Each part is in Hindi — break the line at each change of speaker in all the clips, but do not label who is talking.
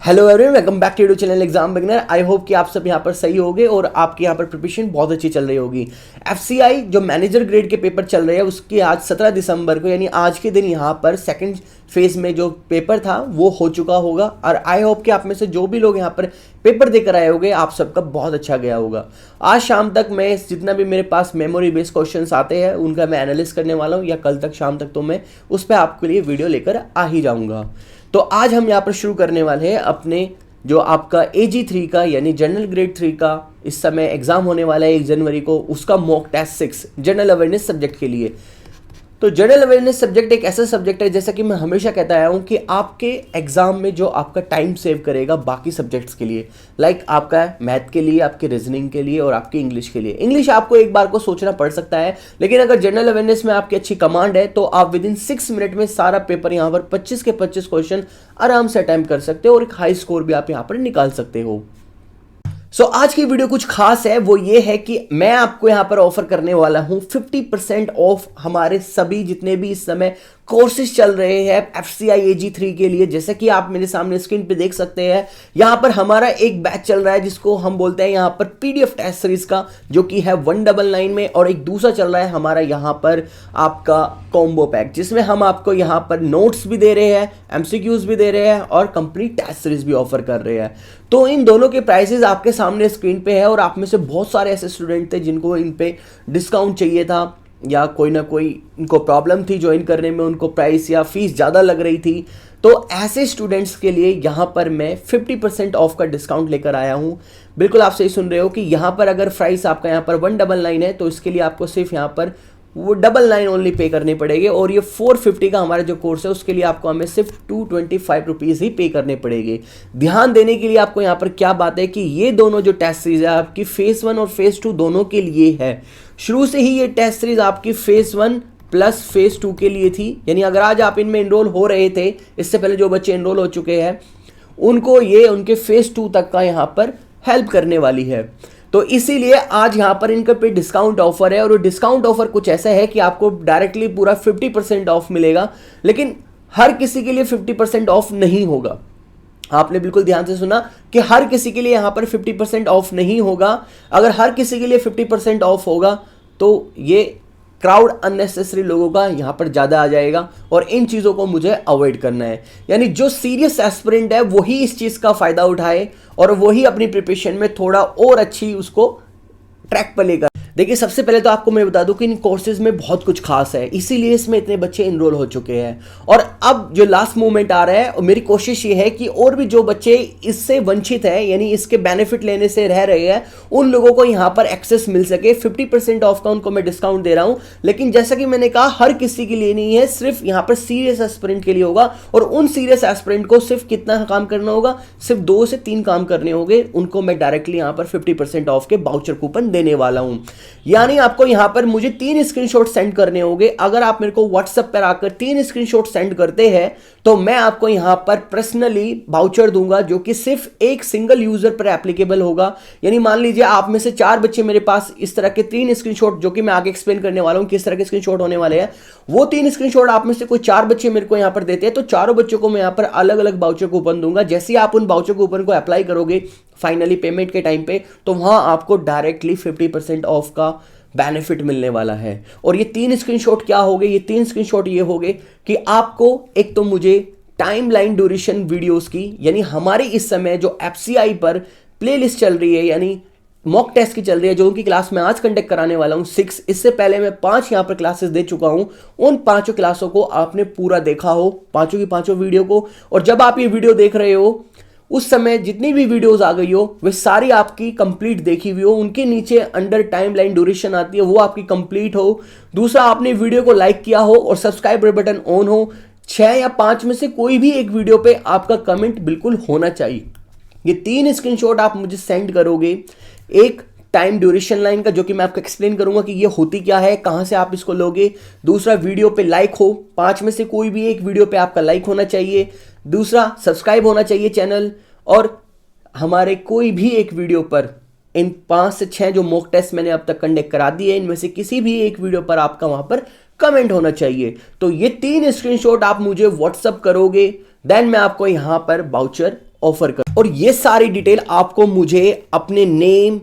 Hello everyone, welcome back to YouTube channel exam beginner. I hope कि आप सब यहाँ पर सही होगे और आपके यहाँ पर प्रिपरेशन बहुत अच्छी चल रही होगी। एफसीआई जो मैनेजर ग्रेड के पेपर चल रहे हैं उसके आज 17 दिसंबर को यानी आज के दिन यहाँ पर सेकंड फेज में जो पेपर था वो हो चुका होगा और आई होप कि आप में से जो भी लोग यहाँ पर पेपर देकर आए होंगे आप सबका बहुत अच्छा गया होगा। आज शाम तक मैं जितना भी मेरे पास मेमोरी बेस्ड क्वेश्चंस आते हैं उनका मैं एनालिसिस करने वाला हूँ या कल तक शाम तक तो मैं उस पर आपके लिए वीडियो लेकर आ ही जाऊँगा। तो आज हम यहाँ पर शुरू करने वाले हैं अपने जो आपका AG3 का यानी जनरल ग्रेड 3 का इस समय एग्जाम होने वाला है 1 जनवरी को, उसका mock test 6 general awareness subject के लिए। तो जनरल अवेयरनेस सब्जेक्ट एक ऐसा सब्जेक्ट है जैसा कि मैं हमेशा कहता आया हूँ कि आपके एग्जाम में जो आपका टाइम सेव करेगा बाकी सब्जेक्ट्स के लिए, लाइक आपका मैथ के लिए, आपके रीजनिंग के लिए और आपकी इंग्लिश के लिए। इंग्लिश आपको एक बार को सोचना पड़ सकता है, लेकिन अगर जनरल अवेयरनेस में आपकी अच्छी कमांड है तो आप विद इन 6 मिनट में सारा पेपर यहाँ पर 25 के 25 क्वेश्चन आराम से अटेम्प्ट कर सकते हो और एक हाई स्कोर भी आप यहाँ पर निकाल सकते हो। आज की वीडियो कुछ खास है, वो ये है कि मैं आपको यहां पर ऑफर करने वाला हूं 50% ऑफ हमारे सभी जितने भी इस समय कोर्सेज चल रहे हैं एफसीआई AG3 के लिए। जैसे कि आप मेरे सामने स्क्रीन पे देख सकते हैं, यहां पर हमारा एक बैच चल रहा है जिसको हम बोलते हैं यहां पर PDF टेस्ट सीरीज का, जो कि है 199 में, और एक दूसरा चल रहा है हमारा यहां पर आपका कॉम्बो पैक जिसमें हम आपको यहां पर नोट्स भी दे रहे हैं, MCQs भी दे रहे हैं और कंप्लीट टेस्ट सीरीज भी ऑफर कर रहे हैं। तो इन दोनों के प्राइसेस आपके सामने स्क्रीन पे है और आप में से बहुत सारे ऐसे स्टूडेंट थे जिनको इन पे डिस्काउंट चाहिए था या कोई ना कोई इनको प्रॉब्लम थी ज्वाइन करने में, उनको प्राइस या फीस ज़्यादा लग रही थी। तो ऐसे स्टूडेंट्स के लिए यहाँ पर मैं 50% ऑफ का डिस्काउंट लेकर आया हूँ। बिल्कुल आप सही सुन रहे हो कि यहाँ पर अगर प्राइस आपका यहाँ पर 199 है तो इसके लिए आपको सिर्फ यहाँ पर वो 99 ओनली पे करने पड़ेंगे, और ये 450 का हमारा जो कोर्स है उसके लिए आपको हमें सिर्फ 225 रुपीज़ ही पे करने पड़ेंगे। ध्यान देने के लिए आपको यहाँ पर क्या बात है कि ये दोनों जो टेस्ट सीरीज है आपकी फेज 1 और फेज 2 दोनों के लिए है। शुरू से ही ये टेस्ट सीरीज आपकी फेज 1 प्लस फेज 2 के लिए थी, यानी अगर आज आप इनमें इनरोल हो रहे थे, इससे पहले जो बच्चे इनरोल हो चुके हैं उनको ये उनके फेज 2 तक का यहाँ पर हेल्प करने वाली है। तो इसीलिए आज यहाँ पर इनका पे डिस्काउंट ऑफर है, और वो डिस्काउंट ऑफर कुछ ऐसा है कि आपको डायरेक्टली पूरा 50% ऑफ मिलेगा, लेकिन हर किसी के लिए 50% ऑफ नहीं होगा। आपने बिल्कुल ध्यान से सुना कि हर किसी के लिए यहाँ पर 50% ऑफ नहीं होगा। अगर हर किसी के लिए 50% ऑफ होगा तो ये क्राउड अननेसेसरी लोगों का यहाँ पर ज़्यादा आ जाएगा और इन चीज़ों को मुझे अवॉइड करना है। यानी जो सीरियस एस्पिरेंट है वही इस चीज़ का फ़ायदा उठाए और वही अपनी प्रिपरेशन में थोड़ा और अच्छी उसको ट्रैक पर लेकर। देखिए, सबसे पहले तो आपको मैं बता दूं कि इन कोर्सेज में बहुत कुछ खास है, इसीलिए इसमें इतने बच्चे इनरोल हो चुके हैं। और अब जो लास्ट मूवमेंट आ रहा है और मेरी कोशिश ये है कि और भी जो बच्चे इससे वंचित हैं यानी इसके बेनिफिट लेने से रह रहे हैं उन लोगों को यहाँ पर एक्सेस मिल सके। 50% ऑफ का उनको मैं डिस्काउंट दे रहा हूँ, लेकिन जैसा कि मैंने कहा हर किसी के लिए नहीं है, सिर्फ यहाँ पर सीरियस एस्पिरेंट के लिए होगा। और उन सीरियस एस्पिरेंट को सिर्फ कितना काम करना होगा, सिर्फ 2 से 3 काम करने होंगे, उनको मैं डायरेक्टली यहाँ पर 50% ऑफ के वाउचर कूपन देने वाला हूँ। यानी आपको यहां पर मुझे 3 स्क्रीनशॉट सेंड करने होंगे। अगर आप मेरे को व्हाट्सएप पर आकर 3 स्क्रीनशॉट सेंड करते हैं तो मैं आपको यहां पर पर्सनली वाउचर दूंगा जो कि सिर्फ एक सिंगल यूजर पर एप्लीकेबल होगा। यानी मान लीजिए आप में से 4 बच्चे मेरे पास इस तरह के 3 स्क्रीनशॉट, जो कि मैं आगे एक्सप्लेन करने वाला हूं किस तरह के स्क्रीनशॉट होने वाले हैं, वो 3 स्क्रीनशॉट आप में से कोई 4 बच्चे मेरे को यहां पर देते हैं तो चारों बच्चों को मैं यहां पर अलग अलग वाउचर कूपन दूंगा। जैसे ही आप उन वाउचर कूपन को अप्लाई करोगे फाइनली पेमेंट के टाइम पे, तो वहां आपको डायरेक्टली 50% ऑफ का बेनिफिट मिलने वाला है। और ये 3 स्क्रीनशॉट क्या हो गए? ये 3 स्क्रीनशॉट ये हो गए कि आपको एक तो मुझे टाइमलाइन ड्यूरेशन वीडियोस की, यानी हमारी इस समय जो एफसीआई पर प्लेलिस्ट चल रही है यानी मॉक टेस्ट की चल रही है, जो उनकी क्लास में आज कंडक्ट कराने वाला हूं 6, इससे पहले मैं 5 यहां पर क्लासेस दे चुका हूं। उन 5 क्लासों को आपने पूरा देखा हो, पांचों की पांचों वीडियो को, और जब आप ये वीडियो देख रहे हो उस समय जितनी भी वीडियोस आ गई हो वे सारी आपकी कंप्लीट देखी हुई हो, उनके नीचे अंडर टाइमलाइन ड्यूरेशन आती है वो आपकी कंप्लीट हो। दूसरा, आपने वीडियो को लाइक किया हो और सब्सक्राइब बटन ऑन हो। 6 या 5 में से कोई भी एक वीडियो पे आपका कमेंट बिल्कुल होना चाहिए। ये 3 स्क्रीनशॉट आप मुझे सेंड करोगे, एक टाइम ड्यूरेशन लाइन का जो कि मैं आपको एक्सप्लेन करूंगा कि ये होती क्या है, कहां से आप इसको लोगे। दूसरा, वीडियो पे लाइक हो, 5 में से कोई भी एक वीडियो पे आपका लाइक होना चाहिए। दूसरा, सब्सक्राइब होना चाहिए चैनल, और हमारे कोई भी एक वीडियो पर इन 5 से 6 जो मॉक टेस्ट मैंने अब तक कंडक्ट करा दिए इनमें से किसी भी एक वीडियो पर आपका वहां पर कमेंट होना चाहिए। तो ये 3 स्क्रीनशॉट आप मुझे व्हाट्सएप करोगे, देन मैं आपको यहां पर वाउचर ऑफर कर। और ये सारी डिटेल आपको मुझे अपने नेम,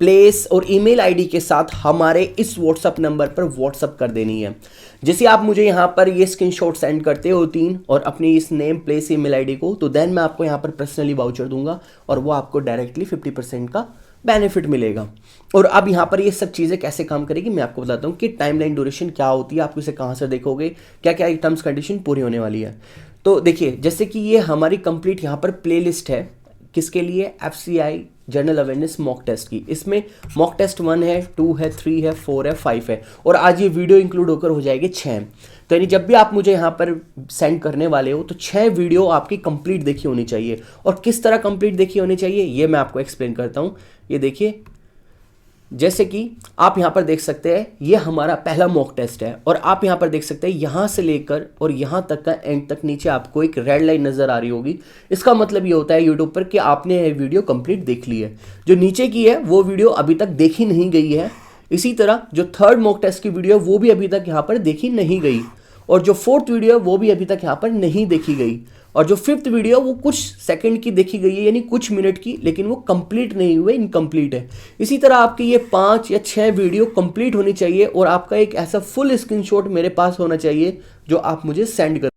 प्लेस और ईमेल आईडी के साथ हमारे इस व्हाट्सअप नंबर पर व्हाट्सअप कर देनी है। जैसे आप मुझे यहाँ पर ये स्क्रीनशॉट सेंड करते हो 3 और अपनी इस नेम, प्लेस, ईमेल आईडी को, तो देन मैं आपको यहाँ पर पर्सनली वाउचर दूंगा और वो आपको डायरेक्टली 50% का बेनिफिट मिलेगा। और अब यहाँ पर ये सब चीज़ें कैसे काम करेगी मैं आपको बताता हूँ कि टाइमलाइन ड्यूरेशन क्या होती है, आप इसे कहाँ से देखोगे, क्या क्या टर्म्स कंडीशन पूरी होने वाली है। तो देखिए, जैसे कि ये हमारी कंप्लीट यहाँ पर प्लेलिस्ट है, किसके लिए, FCI general awareness mock test की। इसमें मॉक टेस्ट 1 है, 2 है, 3 है, 4 है, 5 है और आज ये वीडियो इंक्लूड होकर हो जाएगी 6। तो यानी जब भी आप मुझे यहाँ पर सेंड करने वाले हो तो 6 वीडियो आपकी कंप्लीट देखी होनी चाहिए। और किस तरह कंप्लीट देखी होनी चाहिए ये मैं आपको एक्सप्लेन करता हूँ। ये देखिए, जैसे कि आप यहाँ पर देख सकते हैं, ये हमारा पहला मॉक टेस्ट है और आप यहाँ पर देख सकते हैं यहाँ से लेकर और यहाँ तक का एंड तक नीचे आपको एक रेड लाइन नज़र आ रही होगी। इसका मतलब ये होता है यूट्यूब पर कि आपने ये वीडियो कंप्लीट देख ली है। जो नीचे की है वो वीडियो अभी तक देखी नहीं गई है। इसी तरह जो थर्ड मॉक टेस्ट की वीडियो वो भी अभी तक यहाँ पर देखी नहीं गई और जो फोर्थ वीडियो वो भी अभी तक यहाँ पर नहीं देखी गई और जो 5th वीडियो वो कुछ सेकंड की देखी गई है, यानी कुछ मिनट की, लेकिन वो कंप्लीट नहीं हुए, इनकम्प्लीट है। इसी तरह आपकी ये 5 या 6 वीडियो कंप्लीट होनी चाहिए और आपका एक ऐसा फुल स्क्रीनशॉट मेरे पास होना चाहिए जो आप मुझे सेंड कर।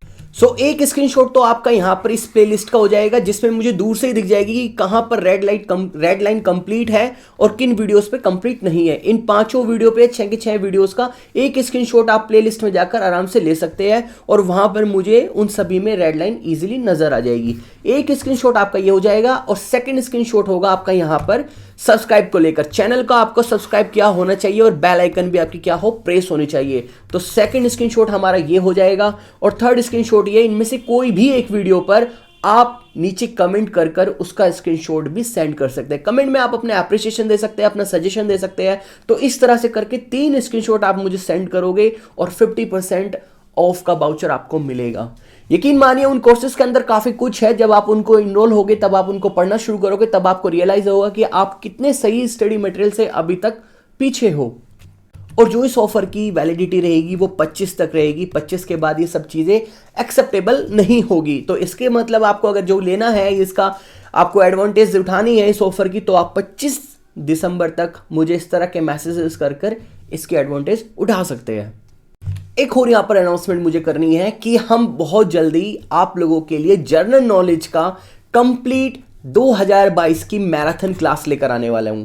एक स्क्रीनशॉट तो आपका यहाँ पर इस प्लेलिस्ट का हो जाएगा जिसमें मुझे दूर से ही दिख जाएगी कि कहाँ पर रेड लाइन कंप्लीट है और किन वीडियोस पे कंप्लीट नहीं है। इन 5 वीडियो पे 6 के 6 वीडियोस का एक स्क्रीनशॉट आप प्लेलिस्ट में जाकर आराम से ले सकते हैं और वहां पर मुझे उन सभी में रेड लाइन इजीली नजर आ जाएगी। एक स्क्रीनशॉट आपका ये हो जाएगा और सेकंड स्क्रीनशॉट होगा आपका यहाँ पर सब्सक्राइब को लेकर। चैनल का आपको सब्सक्राइब किया होना चाहिए और बेल आइकन भी आपकी क्या हो, प्रेस होनी चाहिए। तो सेकंड स्क्रीनशॉट हमारा ये हो जाएगा और थर्ड स्क्रीनशॉट ये, इनमें से कोई भी एक वीडियो पर आप नीचे कमेंट कर कर उसका स्क्रीनशॉट भी सेंड कर सकते हैं। कमेंट में आप अपने अप्रिसिएशन दे सकते हैं, अपना सजेशन दे सकते हैं। तो इस तरह से करके 3 स्क्रीनशॉट आप मुझे सेंड करोगे और 50% ऑफ का वाउचर आपको मिलेगा। यकीन मानिए उन कोर्सेज के अंदर काफी कुछ है। जब आप उनको इनरोल होगे, तब आप उनको पढ़ना शुरू करोगे, तब आपको रियलाइज होगा कि आप कितने सही स्टडी मटेरियल से अभी तक पीछे हो। और जो इस ऑफर की वैलिडिटी रहेगी वो 25 तक रहेगी। 25 के बाद ये सब चीजें एक्सेप्टेबल नहीं होगी। तो इसके मतलब आपको अगर जो लेना है, इसका आपको एडवांटेज उठानी है इस ऑफर की, तो आप 25 दिसंबर तक मुझे इस तरह के मैसेजेस कर कर इसकी एडवांटेज उठा सकते हैं। एक और यहाँ पर अनाउंसमेंट मुझे करनी है कि हम बहुत जल्दी आप लोगों के लिए जनरल नॉलेज का कंप्लीट 2022 की मैराथन क्लास लेकर आने वाला हूं।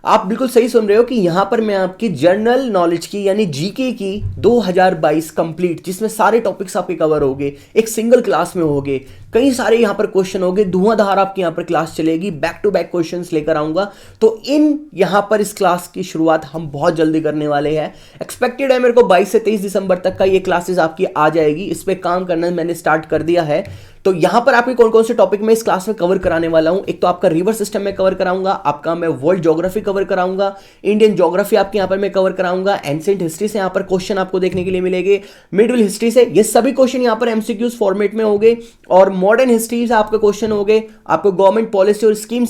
आप बिल्कुल सही सुन रहे हो कि यहां पर मैं आपकी जनरल नॉलेज की यानी जीके की 2022 कंप्लीट, जिसमें सारे टॉपिक्स आपके कवर होंगे, एक सिंगल क्लास में होंगे। कई सारे यहां पर क्वेश्चन होंगे, धुआंधार आपकी यहां पर क्लास चलेगी, बैक टू बैक क्वेश्चंस लेकर आऊंगा। तो यहां पर इस क्लास की शुरुआत हम बहुत जल्दी करने वाले हैं। एक्सपेक्टेड है मेरे को 22 से 23 दिसंबर तक का ये क्लासेस आपकी आ जाएगी। इस पर काम करना मैंने स्टार्ट कर दिया है। तो यहां पर आपके कौन कौन से टॉपिक में इस क्लास में कवर कराने वाला हूं। एक तो आपका रिवर सिस्टम में कवर कराऊंगा, आपका मैं वर्ल्ड ज्योग्राफी कवर कराऊंगा, इंडियन ज्योग्राफी आपके यहां पर मैं कवर कराऊंगा, एंशिएंट हिस्ट्री से यहां पर क्वेश्चन आपको देखने के लिए मिलेंगे, मिडिल हिस्ट्री से ये सभी क्वेश्चन यहां पर एमसीक्यूज फॉर्मेट में होंगे और मॉडर्न हिस्ट्री से आपके क्वेश्चन होंगे, आपको गवर्नमेंट पॉलिसी और स्कीम्स,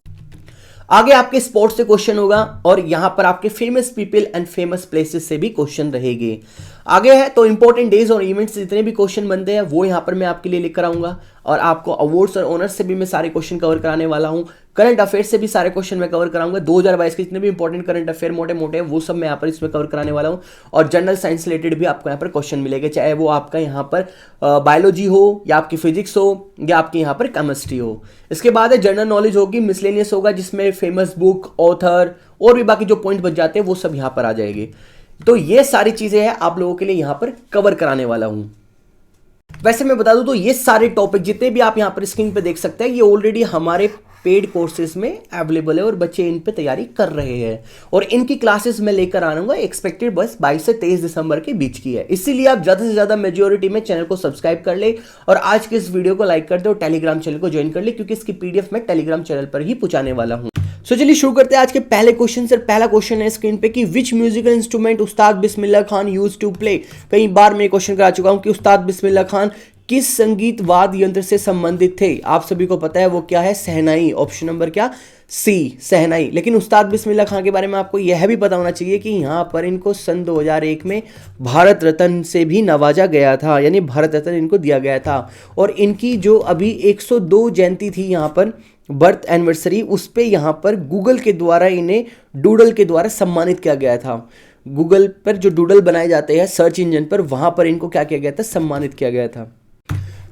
आगे आपके स्पोर्ट्स से क्वेश्चन होगा और यहां पर आपके famous people and famous places से भी क्वेश्चन रहेंगे। आगे है तो इंपॉर्टेंट डेज और इवेंट्स जितने भी क्वेश्चन बनते हैं वो यहां पर मैं आपके लिए लेकर आऊंगा और आपको अवार्ड्स और ऑनर्स से भी मैं सारे क्वेश्चन कवर कराने वाला हूं। करंट अफेयर्स से भी सारे क्वेश्चन मैं कवर कराऊंगा। 2022 के जितने भी इंपॉर्टेंट करंट अफेयर मोटे मोटे वो सब मैं यहाँ पर इसमें कवर कराने वाला हूँ। और जनरल साइंस रिलेटेड भी आपको यहाँ पर क्वेश्चन मिलेंगे, चाहे वो आपका यहाँ पर बायोलॉजी हो या आपकी फिजिक्स हो या आपकी यहाँ पर केमिस्ट्री हो। इसके बाद है जनरल नॉलेज होगी, मिसलेनियस होगा जिसमें फेमस बुक, ऑथर और भी बाकी जो पॉइंट बच जाते हैं वो सब यहाँ पर आ जाएंगे। तो ये सारी चीजें हैं आप लोगों के लिए यहाँ पर कवर कराने वाला हूं। वैसे मैं बता दूं तो ये सारे टॉपिक जितने भी आप यहाँ पर स्क्रीन पे देख सकते हैं ये ऑलरेडी हमारे पेड कोर्सेज में अवेलेबल है और बच्चे इन पे तैयारी कर रहे हैं और इनकी क्लासेस मैं लेकर आऊंगा। एक्सपेक्टेड बस 22 से 23 दिसंबर के बीच की है, इसीलिए आप ज्यादा से ज्यादा मेजोरिटी में चैनल को सब्सक्राइब कर ले और आज के इस वीडियो को लाइक कर दे और टेलीग्राम चैनल को ज्वाइन कर ले, क्योंकि इसकी पीडीएफ मैं टेलीग्राम चैनल पर ही पहुंचाने वाला हूं। चलिए शुरू करते हैं आज के पहले क्वेश्चन से। पहला क्वेश्चन है स्क्रीन पे कि विच musical instrument Ustad Bismillah Khan used to play. कई बार मैं क्वेश्चन करा चुका हूं कि उस्ताद बिस्मिल्लाह खान किस संगीत वाद्य यंत्र से संबंधित थे? आप सभी को पता है वो क्या है, शहनाई। ऑप्शन नंबर क्या, सी, शहनाई। लेकिन उस्ताद बिस्मिल्लाह खां के बारे में आपको यह भी पता होना चाहिए कि यहाँ पर इनको सन 2001 में भारत रत्न से भी नवाजा गया था, यानी भारत रत्न इनको दिया गया था। और इनकी जो अभी 102 जयंती थी यहाँ पर, बर्थ एनिवर्सरी, उस पे यहाँ पर गूगल के द्वारा इन्हें डूडल के द्वारा सम्मानित किया गया था। गूगल पर जो डूडल बनाए जाते हैं सर्च इंजन पर, वहां पर इनको क्या किया गया था, सम्मानित किया गया था।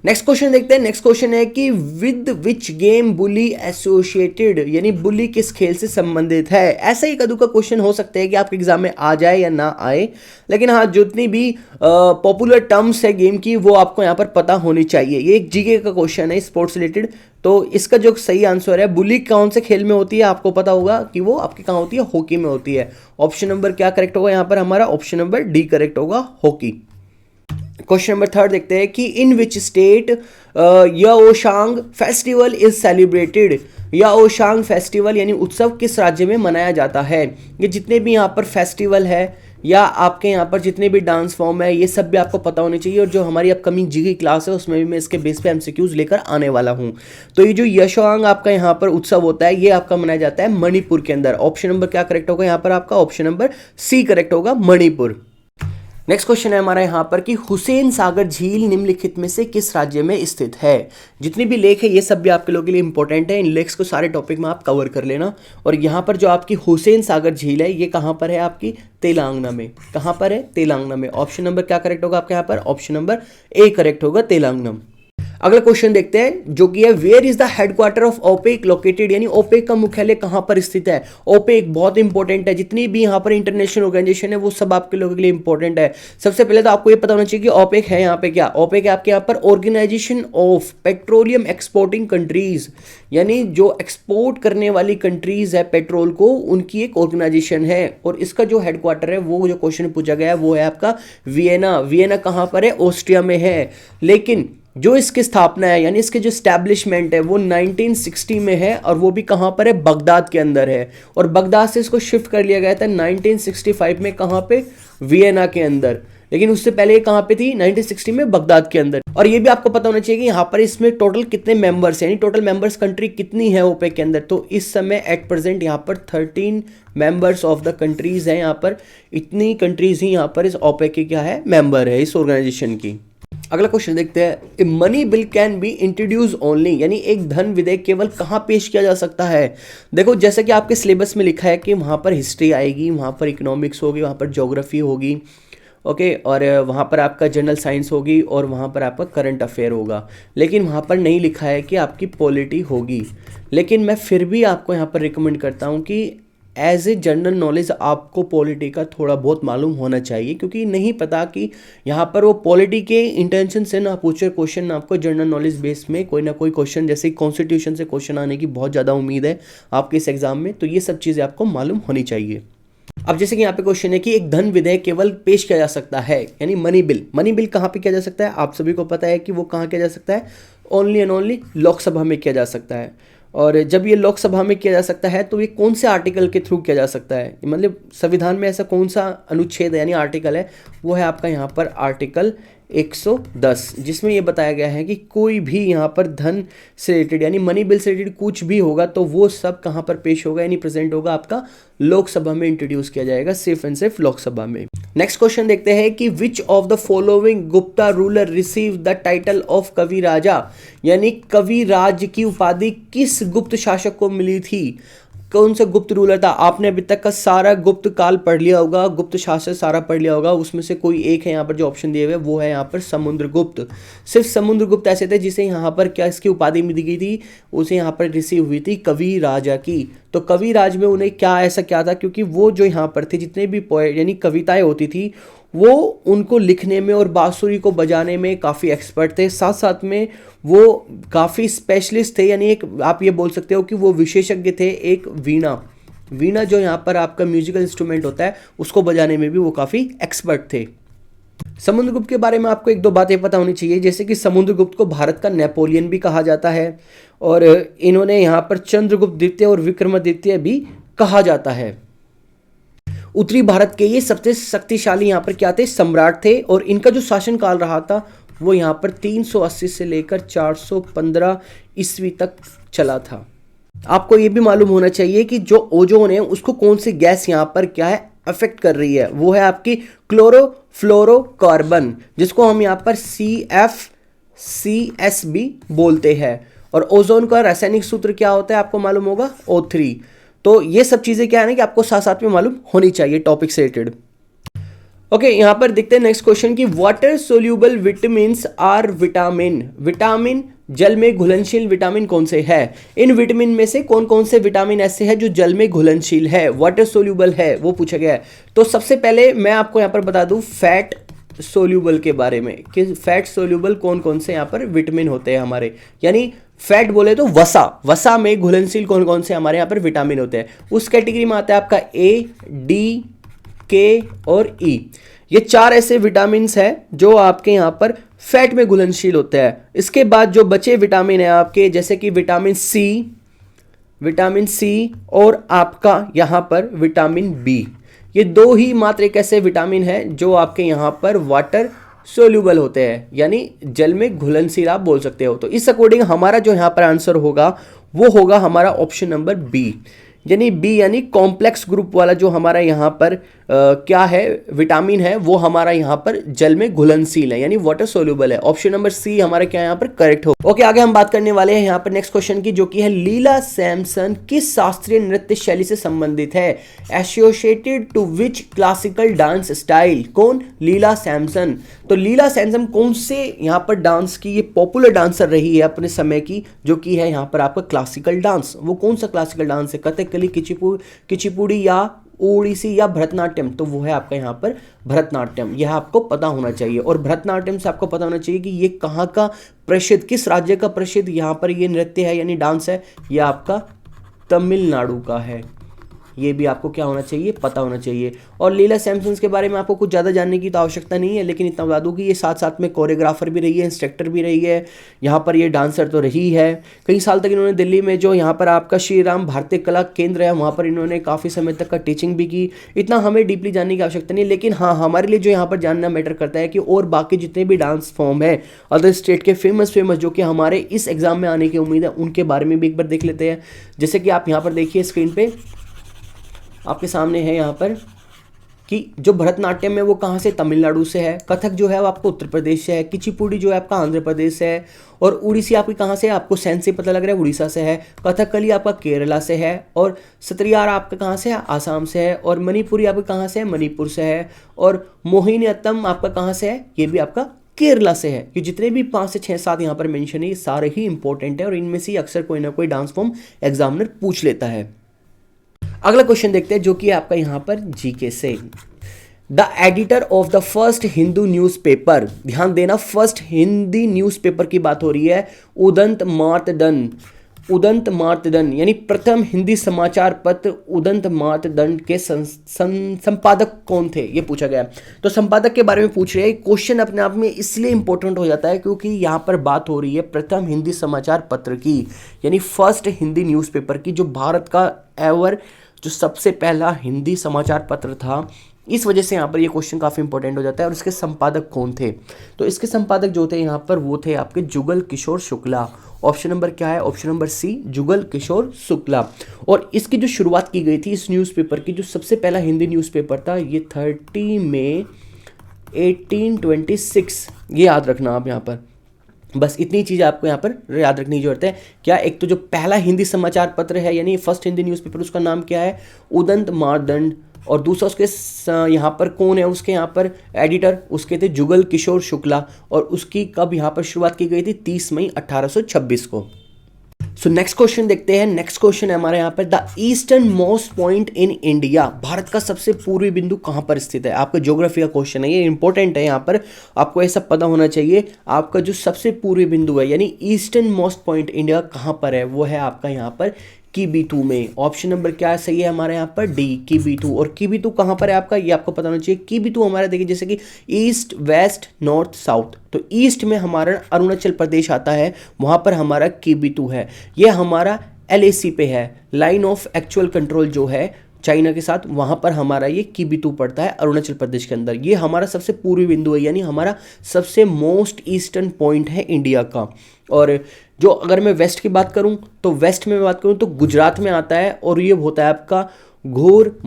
नेक्स्ट क्वेश्चन देखते हैं। नेक्स्ट क्वेश्चन है कि with which game bully associated, यानी बुली किस खेल से संबंधित है। ऐसा ही कदू का क्वेश्चन हो सकता है कि आपके एग्जाम में आ जाए या ना आए, लेकिन हाँ जितनी भी पॉपुलर टर्म्स है गेम की वो आपको यहाँ पर पता होनी चाहिए। ये एक जीके का क्वेश्चन है स्पोर्ट्स रिलेटेड। तो इसका जो सही आंसर है, बुली कौन से खेल में होती है, आपको पता होगा कि वो आपके कहाँ होती है, हॉकी में होती है। ऑप्शन नंबर क्या करेक्ट होगा यहाँ पर हमारा, ऑप्शन नंबर डी करेक्ट होगा, हॉकी। क्वेश्चन नंबर 3 देखते हैं कि in which state Yaoshang festival is celebrated. Yaoshang festival यानी उत्सव किस राज्य में मनाया जाता है। ये जितने भी यहाँ पर फेस्टिवल है या आपके यहाँ पर जितने भी डांस फॉर्म है, ये सब भी आपको पता होने चाहिए। और जो हमारी अपकमिंग जी की क्लास है उसमें भी मैं इसके बेस पे एमसीक्यूज लेकर आने वाला हूँ। तो ये जो याओशांग आपका यहाँ पर उत्सव होता है, ये आपका मनाया जाता है मणिपुर के अंदर। ऑप्शन नंबर क्या करेक्ट होगा यहाँ पर आपका, ऑप्शन नंबर सी करेक्ट होगा, मणिपुर। नेक्स्ट क्वेश्चन है हमारा यहाँ पर कि हुसैन सागर झील निम्नलिखित में से किस राज्य में स्थित है। जितनी भी लेक है ये सब भी आपके लोगों के लिए इंपॉर्टेंट है। इन लेक्स को सारे टॉपिक में आप कवर कर लेना। और यहाँ पर जो आपकी हुसैन सागर झील है ये कहाँ पर है, आपकी तेलंगाना में। कहाँ पर है, तेलंगाना में। ऑप्शन नंबर क्या करेक्ट होगा आपके यहाँ पर, ऑप्शन नंबर ए करेक्ट होगा, तेलंगाना। अगला क्वेश्चन देखते हैं जो कि है where is the headquarter of OPEC located, यानी ओपेक का मुख्यालय कहां पर स्थित है। ओपेक बहुत इंपॉर्टेंट है, जितनी भी यहां पर इंटरनेशनल ऑर्गेनाइजेशन है वो सब आपके लोगों के लिए इंपॉर्टेंट है। सबसे पहले तो आपको ये पता होना चाहिए कि ओपेक है यहाँ पे क्या। ओपेक है आपके यहाँ पर organisation of petroleum exporting countries, यानी जो एक्सपोर्ट करने वाली कंट्रीज है पेट्रोल को, उनकी एक ऑर्गेनाइजेशन है। और इसका जो हेडक्वार्टर है, वो जो क्वेश्चन पूछा गया है वो है आपका वियना। वियना कहां पर है, ऑस्ट्रिया में है। लेकिन जो इसकी स्थापना है यानी इसके जो स्टैब्लिशमेंट है वो 1960 में है, और वो भी कहां पर है, बगदाद के अंदर है। और बगदाद से इसको शिफ्ट कर लिया गया था 1965 में, कहां पे, वियना के अंदर। लेकिन उससे पहले ये कहां पे थी, 1960 में बगदाद के अंदर। और ये भी आपको पता होना चाहिए कि यहाँ पर इसमें टोटल कितने मेंबर्स हैं, यानी टोटल मेंबर्स कंट्री कितनी है ओपेक के अंदर। तो इस समय एट प्रेजेंट यहाँ पर 13 मेंबर्स ऑफ द कंट्रीज हैं। यहाँ पर इतनी कंट्रीज ही यहाँ पर इस ओपेक की क्या है, मेंबर है इस ऑर्गेनाइजेशन की। अगला क्वेश्चन देखते हैं, money bill can be introduce only, यानी एक धन विधेयक केवल कहाँ पेश किया जा सकता है। देखो जैसे कि आपके सिलेबस में लिखा है कि वहाँ पर हिस्ट्री आएगी, वहाँ पर इकोनॉमिक्स होगी, वहाँ पर ज्योग्राफी होगी, ओके, और वहाँ पर आपका जनरल साइंस होगी, और वहाँ पर आपका करंट अफेयर होगा। लेकिन वहाँ पर नहीं लिखा है कि आपकी पॉलिटी होगी। लेकिन मैं फिर भी आपको यहाँ पर रिकमेंड करता हूँ कि एज ए जनरल नॉलेज आपको पॉलिटी का थोड़ा बहुत मालूम होना चाहिए, क्योंकि नहीं पता कि यहाँ पर वो पॉलिटी के इंटेंशन से ना पूछे क्वेश्चन, आपको जनरल नॉलेज बेस में कोई ना कोई क्वेश्चन, जैसे कॉन्स्टिट्यूशन से क्वेश्चन आने की बहुत ज़्यादा उम्मीद है आपके इस एग्जाम में। तो ये सब चीज़ें आपको मालूम होनी चाहिए। अब जैसे कि यहाँ पे क्वेश्चन है कि एक धन विधेयक केवल पेश किया जा सकता है, यानी मनी बिल। मनी बिल कहाँ पे किया जा सकता है, आप सभी को पता है कि वो कहाँ किया जा सकता है, ओनली एंड ओनली लोकसभा में किया जा सकता है। और जब ये लोकसभा में किया जा सकता है तो ये कौन से आर्टिकल के थ्रू किया जा सकता है, मतलब संविधान में ऐसा कौन सा अनुच्छेद यानी आर्टिकल है, वो है आपका यहाँ पर आर्टिकल 110, जिसमें ये बताया गया है कि कोई भी यहाँ पर धन से रिलेटेड यानी मनी बिल से रिलेटेड कुछ भी होगा तो वो सब कहाँ पर पेश होगा, यानी प्रेजेंट होगा आपका लोकसभा में, इंट्रोड्यूस किया जाएगा सिर्फ एंड सिर्फ लोकसभा में। नेक्स्ट क्वेश्चन देखते हैं कि विच of the following Gupta ruler receive the title of कवि राजा, यानी कवि राज की उपाधि किस गुप्त शासक को मिली थी। कौन सा गुप्त रूलर था। आपने अभी तक का सारा गुप्त काल पढ़ लिया होगा, गुप्त शासक सारा पढ़ लिया होगा, उसमें से कोई एक है यहाँ पर जो ऑप्शन दिए हुए, वो है यहाँ पर समुद्रगुप्त। सिर्फ समुद्रगुप्त ऐसे थे जिसे यहाँ पर क्या इसकी उपाधि मिल गई थी, उसे यहाँ पर रिसीव हुई थी कवि राजा की। तो कवि राज में उन्हें क्या ऐसा क्या था, क्योंकि वो जो यहाँ पर थे जितने भी पोएट यानी कविताएं होती थी वो उनको लिखने में और बांसुरी को बजाने में काफ़ी एक्सपर्ट थे, साथ साथ में वो काफ़ी स्पेशलिस्ट थे, यानी एक आप ये बोल सकते हो कि वो विशेषज्ञ थे। एक वीणा जो यहाँ पर आपका म्यूजिकल इंस्ट्रूमेंट होता है उसको बजाने में भी वो काफ़ी एक्सपर्ट थे। समुद्रगुप्त के बारे में आपको एक दो बातें पता होनी चाहिए, जैसे कि समुद्रगुप्त को भारत का नेपोलियन भी कहा जाता है, और इन्होंने यहाँ पर चंद्रगुप्त द्वितीय और विक्रमादित्य भी कहा जाता है। उत्तरी भारत के ये सबसे शक्तिशाली यहाँ पर क्या थे, सम्राट थे, और इनका जो शासन काल रहा था वो यहाँ पर 380 से लेकर 415 ईस्वी तक चला था। आपको ये भी मालूम होना चाहिए कि जो ओजोन है उसको कौन सी गैस यहाँ पर क्या है अफेक्ट कर रही है, वो है आपकी क्लोरोफ्लोरोकार्बन, जिसको हम यहाँ पर CFCS भी बोलते हैं। और ओजोन का रासायनिक सूत्र क्या होता है आपको मालूम होगा, O3। तो ये सब चीजें क्या है ना कि आपको साथ साथ में मालूम होनी चाहिए टॉपिक से रिलेटेड। ओके, यहां पर देखते हैं नेक्स्ट क्वेश्चन की water soluble vitamins are vitamin. Vitamin जल में घुलनशील विटामिन कौन से है? इन विटामिन में से कौन कौन से विटामिन ऐसे हैं जो जल में घुलनशील है, वाटर सोल्यूबल है, वो पूछा गया है। तो सबसे पहले मैं आपको यहां पर बता दूं फैट सोल्यूबल के बारे में कि फैट सोल्यूबल कौन कौन से यहां पर विटामिन होते हैं हमारे, यानी फैट बोले तो वसा में घुलनशील कौन कौन से हमारे यहां पर विटामिन होते हैं। उस कैटेगरी में आता है आपका A, D, K और E। ये 4 ऐसे विटामिन है जो आपके यहां पर फैट में घुलनशील होते हैं। इसके बाद जो बचे विटामिन है आपके, जैसे कि विटामिन सी और आपका यहां पर विटामिन बी, ये 2 ही मात्र एक ऐसे विटामिन है जो आपके यहां पर वाटर सोल्यूबल होते हैं, यानी जल में घुलनशील आप बोल सकते हो। तो इस अकॉर्डिंग हमारा जो यहां पर आंसर होगा वो होगा हमारा ऑप्शन नंबर बी, यानी बी, यानी कॉम्प्लेक्स ग्रुप वाला जो हमारा यहाँ पर क्या है विटामिन है वो हमारा यहाँ पर जल में घुलनशील है, यानी वाटर सोल्यूबल है। ऑप्शन नंबर सी हमारा क्या यहाँ पर करेक्ट हो। ओके, आगे हम बात करने वाले हैं यहाँ पर नेक्स्ट क्वेश्चन की, जो कि है लीला सैमसन किस शास्त्रीय नृत्य शैली से संबंधित है? Associated to which classical dance style? कौन? लीला सैमसन। तो लीला सैमसन कौन से यहाँ पर डांस की ये पॉपुलर डांसर रही है अपने समय की, जो कि है यहाँ पर आपका क्लासिकल डांस। वो कौन सा क्लासिकल डांस है? कथकली, कुचिपुड़ी या ओडिसी या भरतनाट्यम? तो वो है आपका यहाँ पर भरतनाट्यम। यह आपको पता होना चाहिए। और भरतनाट्यम से आपको पता होना चाहिए कि ये कहाँ का प्रसिद्ध, किस राज्य का प्रसिद्ध यहाँ पर ये नृत्य है यानी डांस है, ये आपका तमिलनाडु का है। ये भी आपको क्या होना चाहिए, पता होना चाहिए। और लीला सैमसन के बारे में आपको कुछ ज़्यादा जानने की तो आवश्यकता नहीं है, लेकिन इतना बता दूं कि ये साथ साथ में कोरियोग्राफर भी रही है, इंस्ट्रक्टर भी रही है, यहाँ पर ये डांसर तो रही है। कई साल तक इन्होंने दिल्ली में जो यहाँ पर आपका श्री राम भारतीय कला केंद्र है वहाँ पर इन्होंने काफ़ी समय तक का टीचिंग भी की। इतना हमें डीपली जानने की आवश्यकता नहीं है, लेकिन हाँ हमारे लिए जो यहाँ पर जानना मैटर करता है कि और बाकी जितने भी डांस फॉर्म है अदर स्टेट के फेमस जो कि हमारे इस एग्जाम में आने की उम्मीद है, उनके बारे में भी एक बार देख लेते हैं। जैसे कि आप यहाँ पर देखिए स्क्रीन पे आपके सामने है यहाँ पर कि जो भरतनाट्यम है वो कहाँ से, तमिलनाडु से है। कथक जो है वो आपको उत्तर प्रदेश से है। कुचिपुड़ी जो है आपका आंध्र प्रदेश से है। और उड़ीसी आपकी कहाँ से है, आपको सेंस से पता लग रहा है उड़ीसा से है। कथकली आपका केरला से है। और सत्रियार आपका कहाँ से है, आसाम से है। और मणिपुरी आपका कहाँ से है, मणिपुर से है। और मोहिनीअट्टम आपका कहाँ से है, ये भी आपका केरला से है। ये जितने भी 5 से 6 7 यहाँ पर मेंशन है ये सारे ही इंपॉर्टेंट है और इनमें से अक्सर कोई ना कोई डांस फॉर्म एग्जामिनर पूछ लेता है। अगला क्वेश्चन देखते हैं जो कि आपका यहां पर जीके से। The editor of the first Hindu newspaper, ध्यान देना फर्स्ट हिंदी न्यूज़पेपर की बात हो रही है, उदंत मार्तंडन यानी प्रथम हिंदी समाचार पत्र उदंत मार्तंडन के संपादक कौन थे, ये पूछा गया। तो संपादक के बारे में पूछ रहे हैं। क्वेश्चन अपने आप में इसलिए इंपॉर्टेंट हो जाता है क्योंकि यहाँ पर बात हो रही है प्रथम हिंदी समाचार पत्र की, यानी फर्स्ट हिंदी न्यूज़पेपर की, जो भारत का एवर जो सबसे पहला हिंदी समाचार पत्र था। इस वजह से यहाँ पर ये क्वेश्चन काफ़ी इंपॉर्टेंट हो जाता है। और इसके संपादक कौन थे? तो इसके संपादक जो थे यहाँ पर वो थे आपके जुगल किशोर शुक्ला। ऑप्शन नंबर क्या है, option number C, Jugal Kishore Shukla. और इसकी जो शुरुआत की गई थी इस न्यूज़पेपर की, जो सबसे पहला हिंदी न्यूज़पेपर था, ये 30 मई 1826, ये याद रखना आप यहाँ पर। बस इतनी चीज़ आपको यहाँ पर याद रखने की जरूरत है। क्या, एक तो जो पहला हिंदी समाचार पत्र है यानी फर्स्ट हिंदी न्यूज़पेपर, उसका नाम क्या है, उदंत मार्तंड। और दूसरा उसके यहाँ पर कौन है, उसके यहाँ पर एडिटर उसके थे जुगल किशोर शुक्ला। और उसकी कब यहाँ पर शुरुआत की गई थी, 30 मई 1826 को। सो नेक्स्ट क्वेश्चन देखते हैं। नेक्स्ट क्वेश्चन है हमारे यहाँ पर, the eastern most point in India, Bharat का सबसे पूर्वी बिंदु कहाँ पर स्थित है? आपका ज्योग्राफी का क्वेश्चन है, ये इंपॉर्टेंट है। यहाँ पर आपको ये सब पता होना चाहिए। आपका जो सबसे पूर्वी बिंदु है यानी ईस्टर्न मोस्ट पॉइंट इंडिया कहाँ पर है, वो है आपका यहाँ पर किबीतू में। ऑप्शन नंबर क्या है सही है हमारे यहाँ पर, डी, किबीतू। और किबीतू कहाँ पर है आपका, ये आपको पता होना चाहिए। किबीतू हमारा देखिए जैसे कि ईस्ट, वेस्ट, नॉर्थ, साउथ। तो ईस्ट में हमारा अरुणाचल प्रदेश आता है, वहाँ पर हमारा किबीतू है। ये हमारा LAC पे है, लाइन ऑफ एक्चुअल कंट्रोल जो है चाइना के साथ, वहाँ पर हमारा ये किबितू पड़ता है अरुणाचल प्रदेश के अंदर। ये हमारा सबसे पूर्वी बिंदु है, यानी हमारा सबसे मोस्ट ईस्टर्न पॉइंट है इंडिया का। और जो अगर मैं वेस्ट की बात करूँ तो वेस्ट में बात करूँ तो गुजरात में आता है, और ये होता है आपका घोर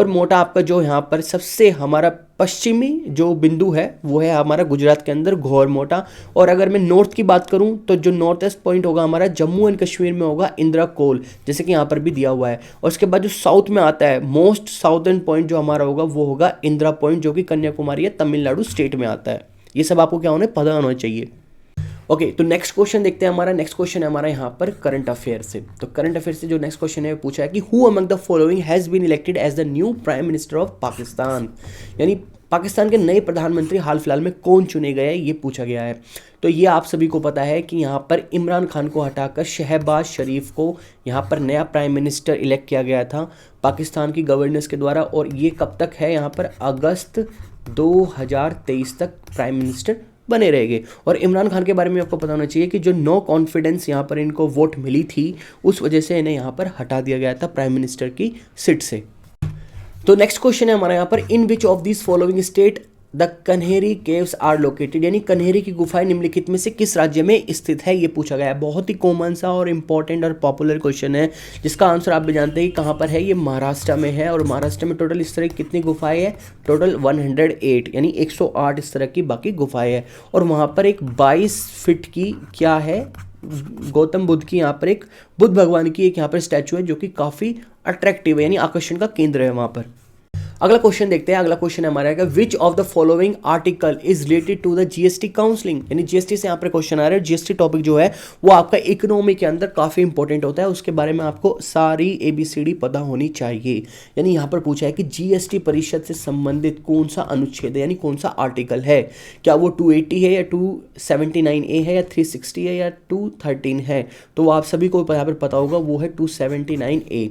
मोटा आपका जो यहाँ पर सबसे हमारा पश्चिमी जो बिंदु है वो है हमारा गुजरात के अंदर घोर मोटा। और अगर मैं नॉर्थ की बात करूं तो जो नॉर्थ ईस्ट पॉइंट होगा हमारा जम्मू एंड कश्मीर में होगा इंदिरा कोल, जैसे कि यहाँ पर भी दिया हुआ है। और उसके बाद जो साउथ में आता है मोस्ट साउथर्न पॉइंट जो हमारा होगा वो होगा इंदिरा पॉइंट, जो कि कन्याकुमारी या तमिलनाडु स्टेट में आता है। ये सब आपको क्या पता होना चाहिए। ओके, तो नेक्स्ट क्वेश्चन देखते हैं। हमारा नेक्स्ट क्वेश्चन है हमारा यहाँ पर करंट अफेयर से। तो करंट अफेयर से जो नेक्स्ट क्वेश्चन है पूछा है कि who among the following has been elected as the new prime minister of Pakistan, यानी पाकिस्तान के नए प्रधानमंत्री हाल फिलहाल में कौन चुने गए हैं, ये पूछा गया है। तो ये आप सभी को पता है कि यहाँ पर इमरान खान को हटाकर शहबाज शरीफ को यहाँ पर नया प्राइम मिनिस्टर इलेक्ट किया गया था पाकिस्तान की गवर्नेंस के द्वारा। और ये कब तक है, यहाँ पर अगस्त 2023 तक प्राइम मिनिस्टर बने रहेंगे। और इमरान खान के बारे में आपको पता होना चाहिए कि जो नो कॉन्फिडेंस यहाँ पर इनको वोट मिली थी, उस वजह से इन्हें यहाँ पर हटा दिया गया था प्राइम मिनिस्टर की सीट से। तो नेक्स्ट क्वेश्चन है हमारा यहाँ पर, in which of this following state the Kanheri caves are located, यानी कन्हेरी की गुफाएं निम्नलिखित में से किस राज्य में स्थित है, ये पूछा गया है। बहुत ही कॉमन सा और इंपॉर्टेंट और पॉपुलर क्वेश्चन है, जिसका आंसर आप भी जानते हैं कि कहाँ पर है, ये महाराष्ट्र में है। और महाराष्ट्र में टोटल इस तरह की कितनी गुफाएं है, टोटल 108 यानी 108 इस तरह की बाकी गुफाएं है। और वहाँ पर एक 22 फीट की क्या है, गौतम बुद्ध की यहाँ पर एक बुद्ध भगवान की एक यहाँ पर स्टैचू है, जो कि काफ़ी अट्रैक्टिव है, यानी आकर्षण का केंद्र है वहाँ पर। अगला क्वेश्चन देखते हैं। अगला क्वेश्चन है हमारा which of the following article is related to the GST counselling, यानी जीएसटी से यहाँ पर क्वेश्चन आ रहा है। जीएसटी टॉपिक जो है वो आपका इकोनॉमी के अंदर काफी इंपॉर्टेंट होता है, उसके बारे में आपको सारी ABCD पता होनी चाहिए। यानी यहाँ पर पूछा है कि जीएसटी परिषद से संबंधित कौन सा अनुच्छेद है, यानी कौन सा आर्टिकल है, क्या वो 280 है या 279A है या 360 है या 213 है। तो आप सभी को यहाँ पर पता होगा वो है 279A,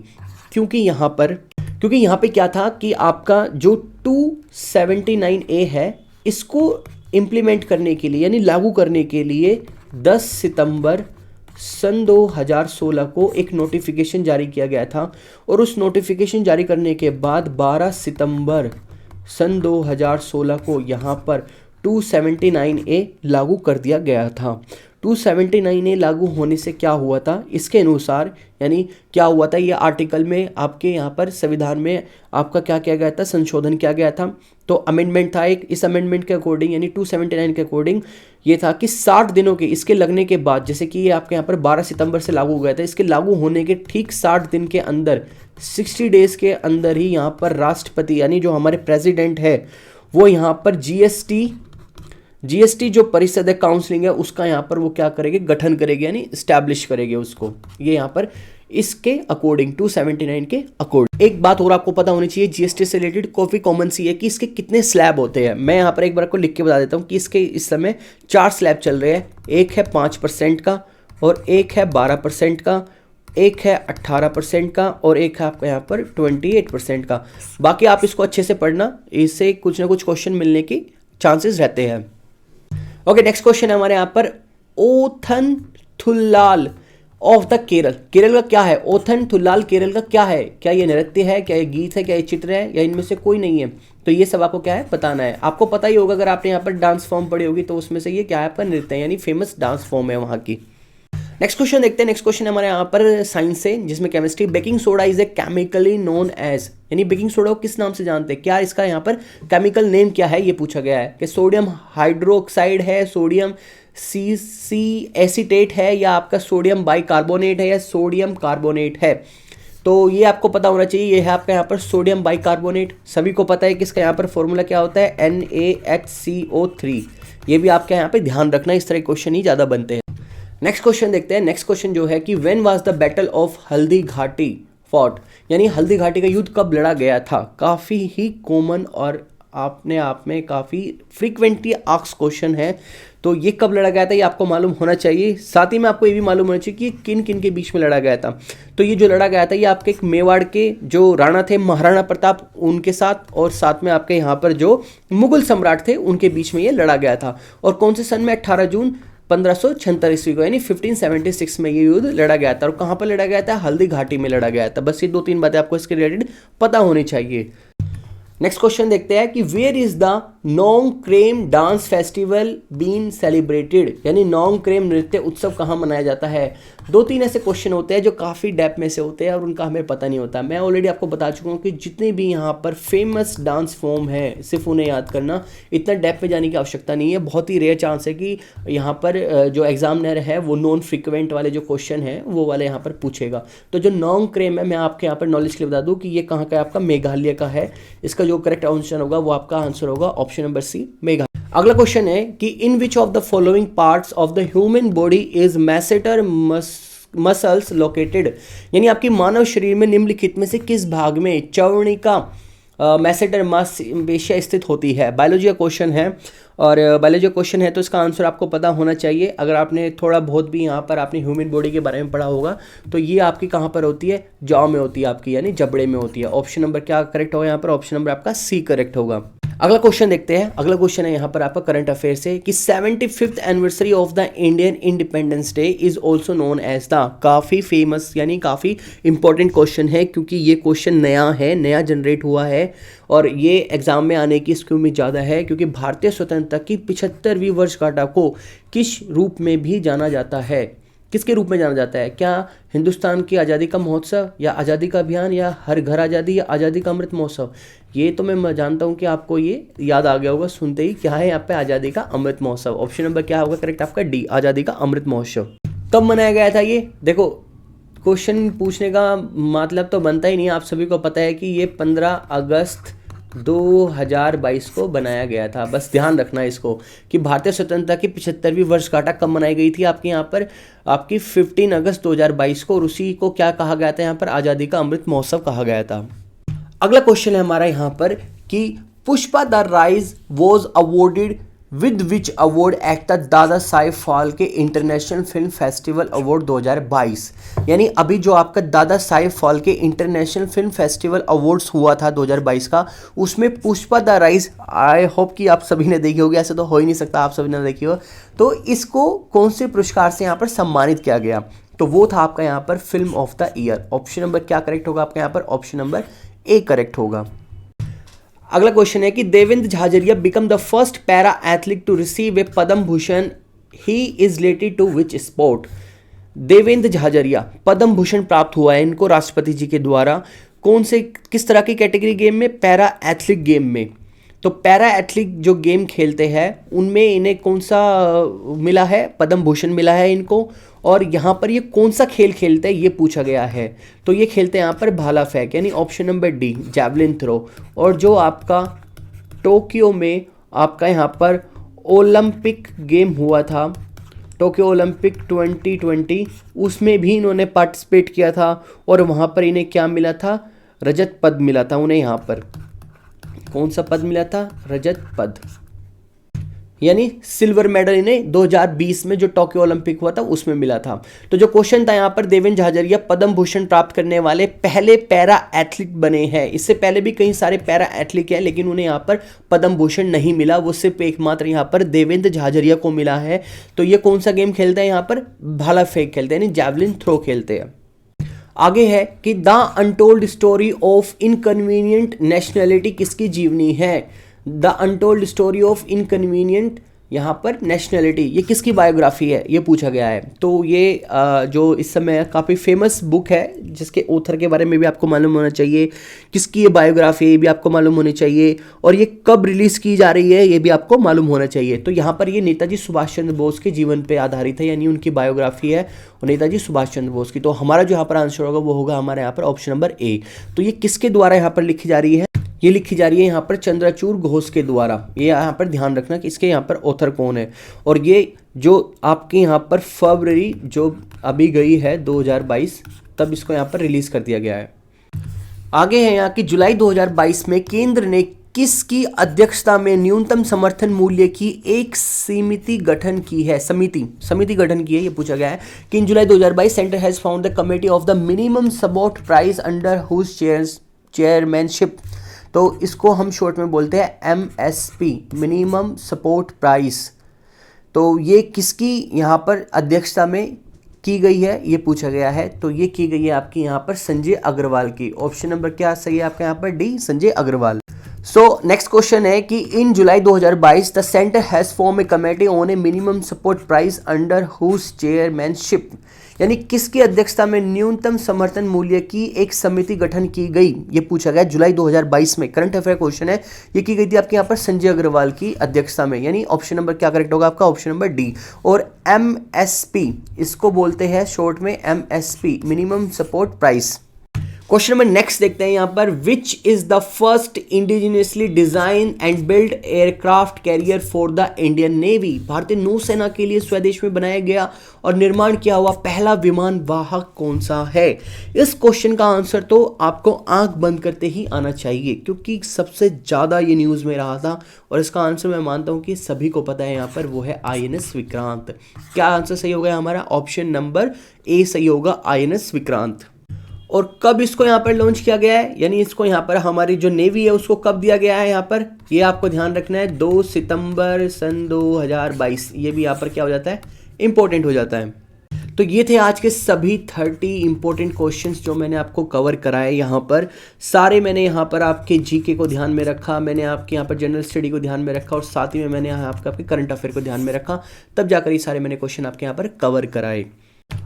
क्योंकि यहाँ पे क्या था कि आपका जो 279A है इसको इम्प्लीमेंट करने के लिए यानी लागू करने के लिए 10 सितंबर सन 2016 को एक नोटिफिकेशन जारी किया गया था। और उस नोटिफिकेशन जारी करने के बाद 12 सितंबर सन 2016 को यहाँ पर 279A लागू कर दिया गया था। 279A लागू होने से क्या हुआ था, इसके अनुसार यानी क्या हुआ था, ये आर्टिकल में आपके यहाँ पर संविधान में आपका क्या किया गया था, संशोधन किया गया था। तो अमेंडमेंट था एक, इस अमेंडमेंट के अकॉर्डिंग यानी 279 के अकॉर्डिंग ये था कि 60 दिनों के इसके लगने के बाद, जैसे कि ये आपके यहाँ पर 12 सितंबर से लागू हो गया था, इसके लागू होने के ठीक 60 दिन के अंदर 60 डेज के अंदर ही यहाँ पर राष्ट्रपति यानी जो हमारे प्रेसिडेंट है वो यहाँ पर जीएसटी जो परिषद है काउंसलिंग है उसका यहाँ पर वो क्या करेंगे, गठन करेंगे यानी स्टैब्लिश करेंगे उसको। ये यहाँ पर इसके अकॉर्डिंग 279 के अकॉर्डिंग। एक बात और आपको पता होनी चाहिए जीएसटी से रिलेटेड, काफी कॉमन सी है कि इसके कितने स्लैब होते हैं। मैं यहाँ पर एक बार आपको लिख के बता देता हूँ कि इसके इस समय 4 स्लैब चल रहे हैं। एक है 5% का, और एक है 12% का, एक है 18% का, और एक है आपका यहाँ पर 28% का। बाकी आप इसको अच्छे से पढ़ना, इससे कुछ ना कुछ क्वेश्चन मिलने की चांसेस रहते हैं। ओके, नेक्स्ट क्वेश्चन है हमारे यहाँ पर, ओथनथुल्लाल ऑफ द केरल का क्या है, ओथनथुल्लाल केरल का क्या है, क्या ये नृत्य है, क्या ये गीत है, क्या ये चित्र है, या इनमें से कोई नहीं है। तो ये सब आपको क्या है बताना है। आपको पता ही होगा अगर आपने यहाँ पर डांस फॉर्म पढ़ी होगी तो उसमें से ये क्या है आपका नृत्य है, यानी फेमस डांस फॉर्म है वहाँ की। नेक्स्ट क्वेश्चन देखते हैं। नेक्स्ट क्वेश्चन हमारे यहाँ पर साइंस से, जिसमें chemistry, baking soda is a chemically known as, यानी बेकिंग सोडा को किस नाम से जानते हैं, क्या इसका यहाँ पर केमिकल नेम क्या है, ये पूछा गया है कि सोडियम हाइड्रोक्साइड है, सोडियम सी एसीटेट है, या आपका सोडियम बाइकार्बोनेट है, या सोडियम कार्बोनेट है। तो ये आपको पता होना चाहिए, ये है आपका यहाँ पर सोडियम बाइकार्बोनेट। सभी को पता है कि इसका यहाँ पर फॉर्मूला क्या होता है, NaHCO3। ये भी आपके यहाँ पे ध्यान रखना, इस तरह क्वेश्चन ही ज़्यादा बनते हैं। नेक्स्ट क्वेश्चन देखते हैं। नेक्स्ट क्वेश्चन जो है कि when was the battle of Haldi Ghati fought, यानी हल्दी घाटी का युद्ध कब लड़ा गया था। काफ़ी ही कॉमन और आपने आप में काफ़ी फ्रीक्वेंटली आस्क्ड क्वेश्चन है। तो ये कब लड़ा गया था ये आपको मालूम होना चाहिए। साथ ही में आपको ये भी मालूम होना चाहिए कि किन किन के बीच में लड़ा गया था। तो ये जो लड़ा गया था ये आपके एक मेवाड़ के जो राणा थे महाराणा प्रताप उनके साथ, और साथ में आपके यहाँ पर जो मुगल सम्राट थे उनके बीच में ये लड़ा गया था। और कौन से सन में, 18 जून 1576 ईस्वी को, यानी 1576 में ये युद्ध लड़ा गया था। और कहाँ पर लड़ा गया था? हल्दी घाटी में लड़ा गया था। बस ये 2-3 बातें आपको इसके रिलेटेड पता होनी चाहिए। नेक्स्ट क्वेश्चन देखते हैं कि where is the Nongkrem dance festival been celebrated, यानी नोंग क्रेम नृत्य उत्सव कहाँ मनाया जाता है। 2-3 ऐसे क्वेश्चन होते हैं जो काफ़ी डेप्थ में से होते हैं और उनका हमें पता नहीं होता। मैं ऑलरेडी आपको बता चुका हूँ कि जितने भी यहाँ पर फेमस डांस फॉर्म है सिर्फ उन्हें याद करना, इतना डेप्थ में जाने की आवश्यकता नहीं है। बहुत ही रेयर चांस है कि यहाँ पर जो एग्जामिनर है वो नॉन फ्रिक्वेंट वाले जो क्वेश्चन है वो वाले यहाँ पर पूछेगा। तो जो नोंग क्रेम है, मैं आपके यहाँ पर नॉलेज के लिए बता दूँ कि ये कहाँ का है, आपका मेघालय का है। इसका जो करेक्ट आंसर होगा वो आपका आंसर होगा ऑप्शन नंबर सी, मेघालय। अगला क्वेश्चन है कि in which of the following parts of the human body is masseter muscles located, यानी आपकी मानव शरीर में निम्नलिखित में से किस भाग में चौर्णिका मैसेटर मांसपेशियां स्थित होती है। बायोलॉजी का क्वेश्चन है और बायोलॉजी का क्वेश्चन है तो इसका आंसर आपको पता होना चाहिए। अगर आपने थोड़ा बहुत भी यहाँ पर आपने ह्यूमन बॉडी के बारे में पढ़ा होगा तो ये आपकी कहाँ पर होती है? जॉ में होती है आपकी, यानी जबड़े में होती है। ऑप्शन नंबर क्या करेक्ट होगा यहाँ पर? ऑप्शन नंबर आपका सी करेक्ट होगा। अगला क्वेश्चन देखते हैं। अगला क्वेश्चन है यहाँ पर आपका करंट अफेयर से कि 75th anniversary of the Indian independence day is also known as the, काफ़ी फेमस यानी काफ़ी इंपॉर्टेंट क्वेश्चन है क्योंकि ये क्वेश्चन नया है, नया जनरेट हुआ है और ये एग्जाम में आने की इसकी उम्मीद ज़्यादा है क्योंकि भारतीय स्वतंत्रता की 75वीं वर्षगांठ को किस रूप में भी जाना जाता है? किसके रूप में जाना जाता है? क्या हिंदुस्तान की आज़ादी का महोत्सव या आज़ादी का अभियान या हर घर आज़ादी या आज़ादी का अमृत महोत्सव? ये तो मैं जानता हूँ कि आपको ये याद आ गया होगा सुनते ही। क्या है यहाँ पे? आज़ादी का अमृत महोत्सव। ऑप्शन नंबर क्या होगा करेक्ट आपका? डी, आज़ादी का अमृत महोत्सव। कब मनाया गया था ये? देखो क्वेश्चन पूछने का मतलब तो बनता ही नहीं, आप सभी को पता है कि ये 15 अगस्त 2022 को बनाया गया था। बस ध्यान रखना इसको कि भारतीय स्वतंत्रता की 75वीं वर्षगांठ कब मनाई गई थी आपके यहाँ पर? आपकी 15 अगस्त 2022 को। और उसी को क्या कहा गया था यहाँ पर? आज़ादी का अमृत महोत्सव कहा गया था। अगला क्वेश्चन है हमारा यहाँ पर कि Pushpa the rise was awarded with which award at the Dada Saheb Phalke international film festival award 2022, यानी अभी जो आपका Dada Saheb Phalke international film festival awards हुआ था 2022 का, उसमें Pushpa the rise, I hope कि आप सभी ने देखी होगी, ऐसे तो हो ही नहीं सकता आप सभी ने देखी हो। तो इसको कौन से पुरस्कार से यहाँ पर सम्मानित किया गया? तो वो था आपका यहाँ पर film of the year. Option number क्या करेक्ट होगा आपका यहाँ पर? ऑप्शन नंबर ए करेक्ट होगा। अगला क्वेश्चन है कि Devendra Jhajharia became the first para athlete to receive a Padma Bhushan, he is related to which sport. Devendra Jhajharia Padma Bhushan प्राप्त हुआ है इनको राष्ट्रपति जी के द्वारा, कौन से किस तरह की कैटेगरी गेम में? पैरा एथलीट गेम में। तो पैरा एथलीट जो गेम खेलते हैं उनमें इन्हें कौन सा मिला है? पद्म भूषण मिला है इनको। और यहाँ पर ये कौन सा खेल खेलते हैं ये पूछा गया है। तो ये खेलते हैं यहाँ पर भाला फेंक, यानी option number D, javelin throw. और जो आपका टोक्यो में आपका यहाँ पर ओलंपिक गेम हुआ था, टोक्यो ओलंपिक 2020, उसमें भी इन्होंने पार्टिसिपेट किया था और वहाँ पर इन्हें क्या मिला था? रजत पद मिला था उन्हें। यहाँ पर कौन सा पद मिला था? रजत पद, यानी सिल्वर मेडल इन्हें 2020 में जो टोक्यो ओलंपिक हुआ था उसमें मिला था। तो जो क्वेश्चन था यहाँ पर, देवेंद्र झाझरिया पद्म भूषण प्राप्त करने वाले पहले पैरा एथलीट बने हैं। इससे पहले भी कई सारे पैरा एथलीट हैं लेकिन उन्हें यहाँ पर पद्म भूषण नहीं मिला, वो सिर्फ एकमात्र यहाँ पर देवेंद्र झाझरिया को मिला है। तो ये कौन सा गेम खेलते हैं यहाँ पर? भाला फेंक खेलते हैं, यानी जैवलिन थ्रो खेलते हैं। आगे है कि the untold story of inconvenient nationality किसकी जीवनी है? The untold story of inconvenient यहाँ पर नेशनलिटी, ये किसकी बायोग्राफी है ये पूछा गया है। तो ये जो इस समय काफ़ी फेमस बुक है जिसके ऑथर के बारे में भी आपको मालूम होना चाहिए, किसकी ये बायोग्राफी है भी आपको मालूम होनी चाहिए, और ये कब रिलीज़ की जा रही है ये भी आपको मालूम होना चाहिए। तो यहाँ पर ये नेताजी सुभाष चंद्र बोस के जीवन पे आधारित है, यानी उनकी बायोग्राफी है और नेताजी सुभाष चंद्र बोस की। तो हमारा जो यहाँ पर आंसर होगा वो होगा हमारे यहाँ पर ऑप्शन नंबर ए। तो ये किसके द्वारा यहाँ पर लिखी जा रही है? ये लिखी जा रही है यहाँ पर चंद्रचूड़ घोष के द्वारा। ये यहाँ पर ध्यान रखना कि इसके यहाँ पर ऑथर कौन है। और ये जो आपके यहाँ पर फरवरी जो अभी गई है 2022, तब इसको यहाँ पर रिलीज कर दिया गया है। आगे है यहाँ कि जुलाई 2022 में केंद्र ने किसकी अध्यक्षता में न्यूनतम समर्थन मूल्य की एक समिति गठन की है? समिति गठन की है, ये पूछा गया है कि in July 2022 centre has found the committee of the minimum support price under whose chairmanship. तो इसको हम शॉर्ट में बोलते हैं MSP, मिनिमम सपोर्ट प्राइस। तो ये किसकी यहाँ पर अध्यक्षता में की गई है, ये पूछा गया है। तो ये की गई है आपकी यहाँ पर संजय अग्रवाल की। ऑप्शन नंबर क्या सही है आपका यहाँ पर? D, Sanjay Agrawal. So next question है कि in July 2022 the centre has form a committee on a minimum support price under whose chairmanship, यानी किसकी अध्यक्षता में न्यूनतम समर्थन मूल्य की एक समिति गठन की गई, ये पूछा गया जुलाई 2022 में। करंट अफेयर क्वेश्चन है, ये की गई थी आपके यहाँ पर संजय अग्रवाल की अध्यक्षता में, यानी ऑप्शन नंबर क्या करेक्ट होगा आपका? Option number D. और MSP इसको बोलते हैं शॉर्ट में MSP, minimum support price. Question number next देखते हैं यहाँ पर, which is the first indigenously design and build aircraft carrier for the Indian navy, भारतीय नौसेना के लिए स्वदेश में बनाया गया और निर्माण किया हुआ पहला विमान वाहक कौन सा है? इस क्वेश्चन का आंसर तो आपको आंख बंद करते ही आना चाहिए, क्योंकि सबसे ज्यादा ये न्यूज में रहा था और इसका आंसर मैं मानता हूं कि सभी को पता है यहाँ पर, वो है INS विक्रांत। क्या आंसर सही होगा हमारा? ऑप्शन नंबर ए सही होगा, INS विक्रांत। और कब इसको यहाँ पर लॉन्च किया गया है, यानी इसको यहाँ पर हमारी जो नेवी है उसको कब दिया गया है यहाँ पर, ये आपको ध्यान रखना है, 2 सितंबर सन 2022। ये भी यहाँ पर क्या हो जाता है? इंपॉर्टेंट हो जाता है। तो ये थे आज के सभी 30 इंपॉर्टेंट क्वेश्चंस जो मैंने आपको कवर कराए यहाँ पर। सारे मैंने यहाँ पर आपके जीके को ध्यान में रखा, मैंने आपके यहाँ पर जनरल स्टडी को ध्यान में रखा और साथ ही में मैंने यहाँ आपके करंट अफेयर को ध्यान में रखा, तब जाकर ये सारे मैंने क्वेश्चन आपके यहाँ पर कवर कराए।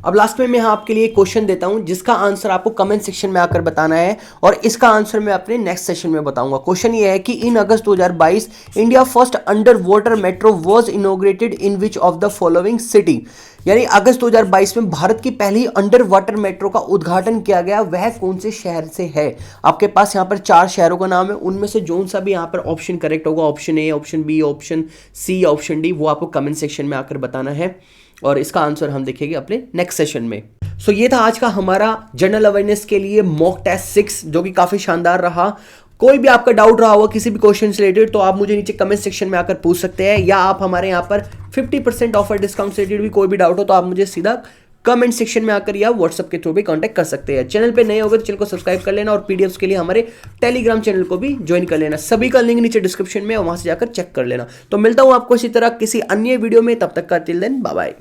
अब लास्ट में मैं आपके लिए क्वेश्चन देता हूं जिसका आंसर आपको कमेंट सेक्शन में आकर बताना है और इसका आंसर मैं अपने नेक्स्ट सेशन में बताऊंगा। क्वेश्चन ये है कि इन अगस्त 2022 India first under water metro was inaugurated in which of the following city, यानी अगस्त 2022 में भारत की पहली अंडर वाटर मेट्रो का उद्घाटन किया गया, वह कौन से शहर से है? आपके पास यहाँ पर 4 शहरों का नाम है, उनमें से जोन सा भी यहाँ पर ऑप्शन करेक्ट होगा, option A, option B, option C, option D, वो आपको कमेंट सेक्शन में आकर बताना है और इसका आंसर हम देखेंगे अपने नेक्स्ट सेशन में। सो ये था आज का हमारा जनरल अवेयरनेस के लिए मॉक टेस्ट 6, जो कि काफी शानदार रहा। कोई भी आपका डाउट रहा हो किसी भी क्वेश्चन से रिलेटेड तो आप मुझे नीचे कमेंट सेक्शन में आकर पूछ सकते हैं, या आप हमारे यहाँ पर 50% ऑफर डिस्काउंट से रिलेटेड भी कोई भी डाउट हो तो आप मुझे सीधा कमेंट सेक्शन में आकर या व्हाट्सएप के थ्रू भी कांटेक्ट कर सकते हैं। चैनल पे नए होगे तो चैनल को सब्सक्राइब कर लेना और पीडीएफ्स के लिए हमारे टेलीग्राम चैनल को भी ज्वाइन कर लेना। सभी का लिंक नीचे डिस्क्रिप्शन में, वहां से जाकर चेक कर लेना। तो मिलता हूं आपको इसी तरह किसी अन्य वीडियो में, तब तक का टिल देन बाय बाय।